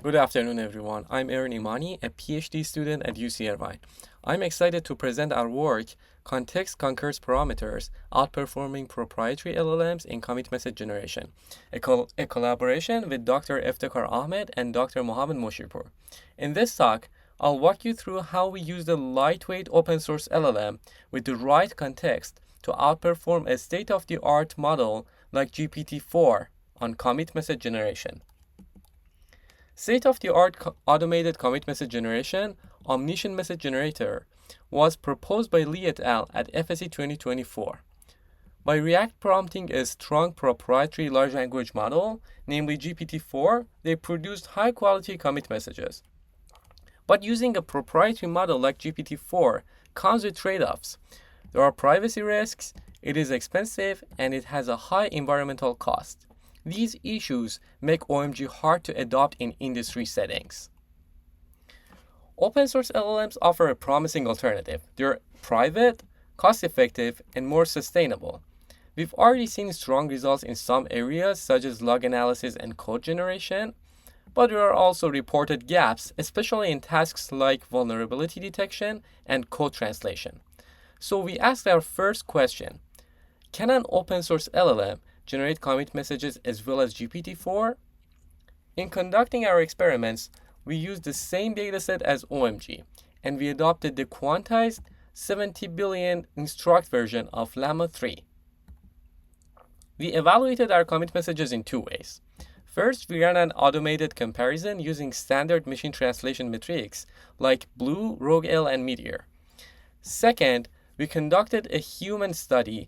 Good afternoon, everyone. I'm Aaron Imani, a PhD student at UC Irvine. I'm excited to present our work, Context Concurs Parameters, Outperforming Proprietary LLMs in Commit Message Generation, a collaboration with Dr. Eftekhar Ahmed and Dr. Mohammad Moshirpour. In this talk, I'll walk you through how we use the lightweight open source LLM with the right context to outperform a state-of-the-art model like GPT-4 on commit message generation. State-of-the-art automated commit message generation, omniscient message generator, was proposed by Lee et al. At FSE 2024. By React prompting a strong proprietary large language model, namely GPT-4, they produced high-quality commit messages. But using a proprietary model like GPT-4 comes with trade-offs. There are privacy risks, it is expensive, and it has a high environmental cost. These issues make OMG hard to adopt in industry settings. Open source LLMs offer a promising alternative. They're private, cost-effective, and more sustainable. We've already seen strong results in some areas, such as log analysis and code generation, but there are also reported gaps, especially in tasks like vulnerability detection and code translation. So we asked our first question: can an open source LLM generate commit messages as well as GPT-4? In conducting our experiments, we used the same dataset as OMG, and we adopted the quantized 70 billion instruct version of Llama 3. We evaluated our commit messages in two ways. First, we ran an automated comparison using standard machine translation metrics like BLUE, RogueL, and Meteor. Second, we conducted a human study.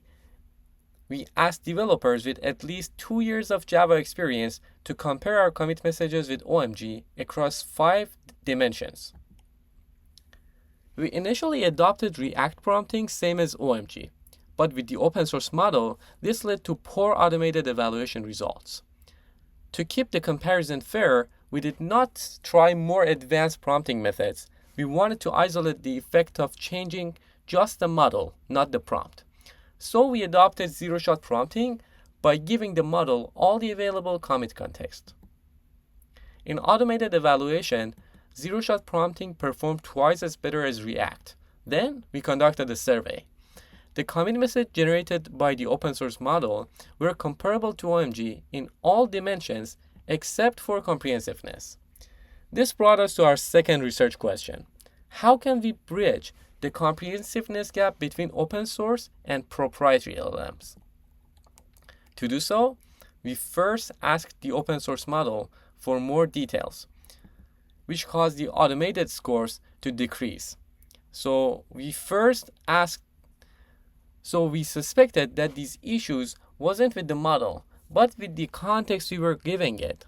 We asked developers with at least 2 years of Java experience to compare our commit messages with OMG across 5 dimensions. We initially adopted React prompting, same as OMG, but with the open source model, this led to poor automated evaluation results. To keep the comparison fair, we did not try more advanced prompting methods. We wanted to isolate the effect of changing just the model, not the prompt. So we adopted zero-shot prompting by giving the model all the available commit context. In automated evaluation, zero-shot prompting performed twice as better as React. Then we conducted a survey. The commit message generated by the open source model were comparable to OMG in all dimensions except for comprehensiveness. This brought us to our second research question: how can we bridge the comprehensiveness gap between open source and proprietary LLMs? To do so, we first asked the open source model for more details, which caused the automated scores to decrease. So we suspected that these issues wasn't with the model, but with the context we were giving it.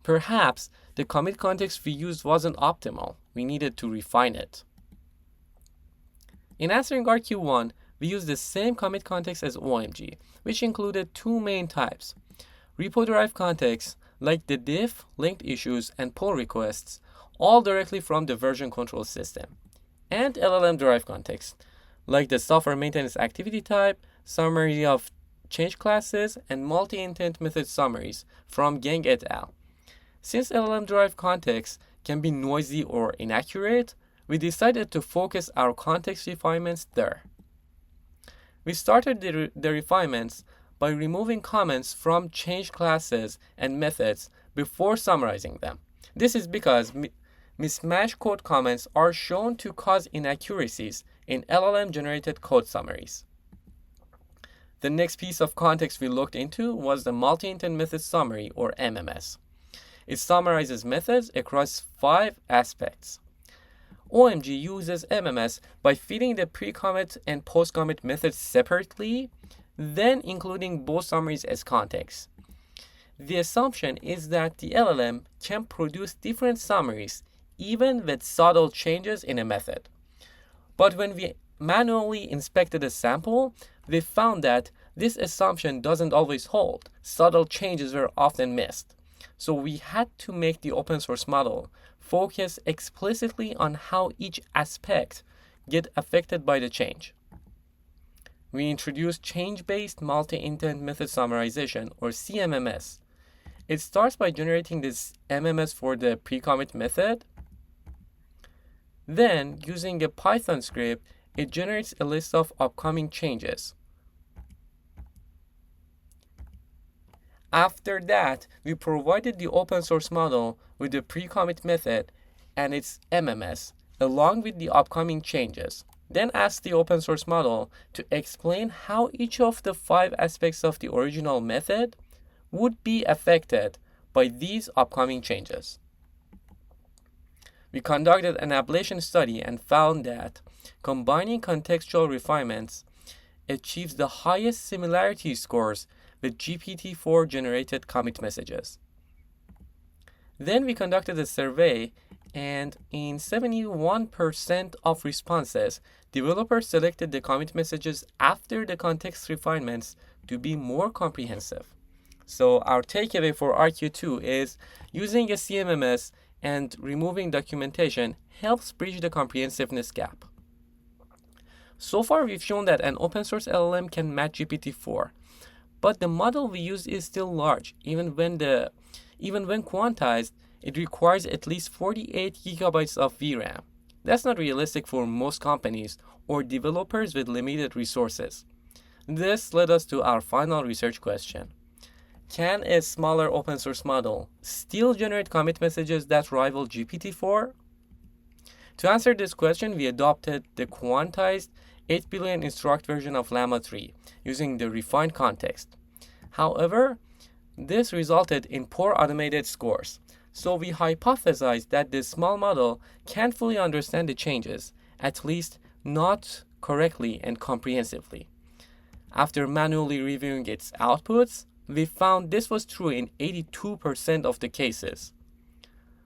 Perhaps the commit context we used wasn't optimal. We needed to refine it. In answering RQ1, we used the same commit context as OMG, which included two main types: repo-derived context, like the diff, linked issues, and pull requests, all directly from the version control system, and LLM-derived context, like the software maintenance activity type, summary of change classes, and multi-intent method summaries from Gang et al. Since LLM-derived context can be noisy or inaccurate, we decided to focus our context refinements there. We started the refinements by removing comments from change classes and methods before summarizing them. This is because mismatched code comments are shown to cause inaccuracies in LLM-generated code summaries. The next piece of context we looked into was the multi-intent method summary, or MMS. It summarizes methods across 5 aspects. OMG uses MMS by feeding the pre-commit and post-commit methods separately, then including both summaries as context. The assumption is that the LLM can produce different summaries even with subtle changes in a method. But when we manually inspected a sample, we found that this assumption doesn't always hold. Subtle changes were often missed. So we had to make the open source model focus explicitly on how each aspect get affected by the change. We introduced change-based multi-intent method summarization, or CMMS, It starts by generating this MMS for the pre-commit method. Then, using a Python script, it generates a list of upcoming changes. After that, we provided the open source model with the pre-commit method and its MMS, along with the upcoming changes. Then asked the open source model to explain how each of the 5 aspects of the original method would be affected by these upcoming changes. We conducted an ablation study and found that combining contextual refinements achieves the highest similarity scores with GPT-4 generated commit messages. Then we conducted a survey, and in 71% of responses, developers selected the commit messages after the context refinements to be more comprehensive. So our takeaway for RQ2 is using a CMMS and removing documentation helps bridge the comprehensiveness gap. So far, we've shown that an open source LLM can match GPT-4, but the model we use is still large. Even when quantized, it requires at least 48 gigabytes of VRAM. That's not realistic for most companies or developers with limited resources. This led us to our final research question. Can a smaller open source model still generate commit messages that rival GPT-4? To answer this question, we adopted the quantized 8 billion instruct version of Llama 3 using the refined context. However, this resulted in poor automated scores. So we hypothesized that this small model can't fully understand the changes, at least not correctly and comprehensively. After manually reviewing its outputs, we found this was true in 82% of the cases.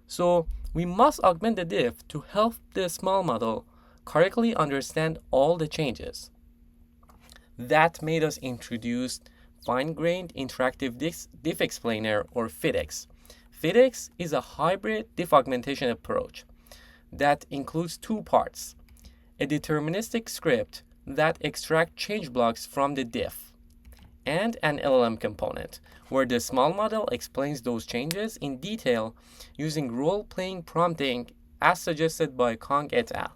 So we must augment the diff to help the small model correctly understand all the changes. That made us introduce fine-grained interactive diff explainer, or FIDX. FIDX is a hybrid diff augmentation approach that includes 2 parts: a deterministic script that extracts change blocks from the diff, and an LLM component, where the small model explains those changes in detail using role-playing prompting as suggested by Kong et al.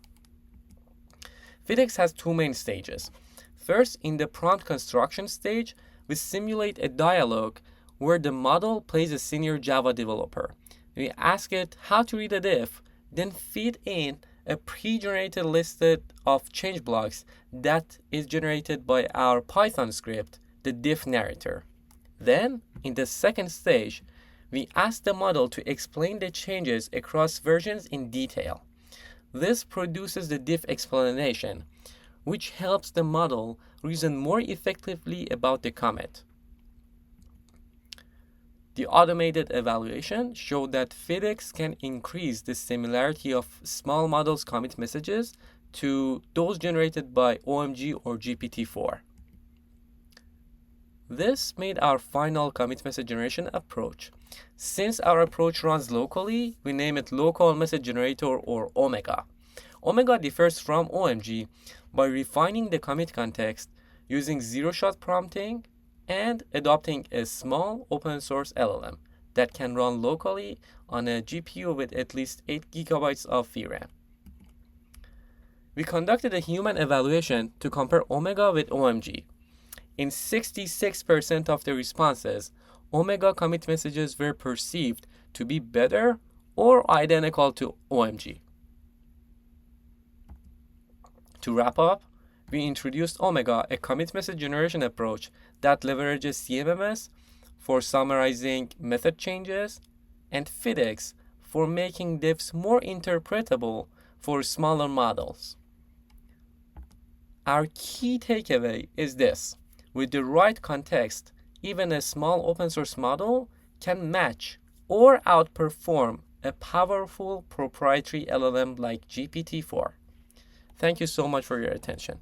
FIDX has 2 main stages. First, in the prompt construction stage, we simulate a dialogue where the model plays a senior Java developer. We ask it how to read a diff, then feed in a pre-generated list of change blocks that is generated by our Python script, the diff narrator. Then, in the second stage, we ask the model to explain the changes across versions in detail. This produces the diff explanation, which helps the model reason more effectively about the commit. The automated evaluation showed that FIDX can increase the similarity of small models' commit messages to those generated by OMG or GPT-4. This made our final commit message generation approach. Since our approach runs locally, we name it Local Message Generator, or Omega. Omega differs from OMG by refining the commit context using zero-shot prompting and adopting a small open source LLM that can run locally on a GPU with at least 8 gigabytes of VRAM. We conducted a human evaluation to compare Omega with OMG. In 66% of the responses, Omega commit messages were perceived to be better or identical to OMG. To wrap up, we introduced Omega, a commit message generation approach that leverages CMMS for summarizing method changes and FIDX for making diffs more interpretable for smaller models. Our key takeaway is this: with the right context, even a small open source model can match or outperform a powerful proprietary LLM like GPT-4. Thank you so much for your attention.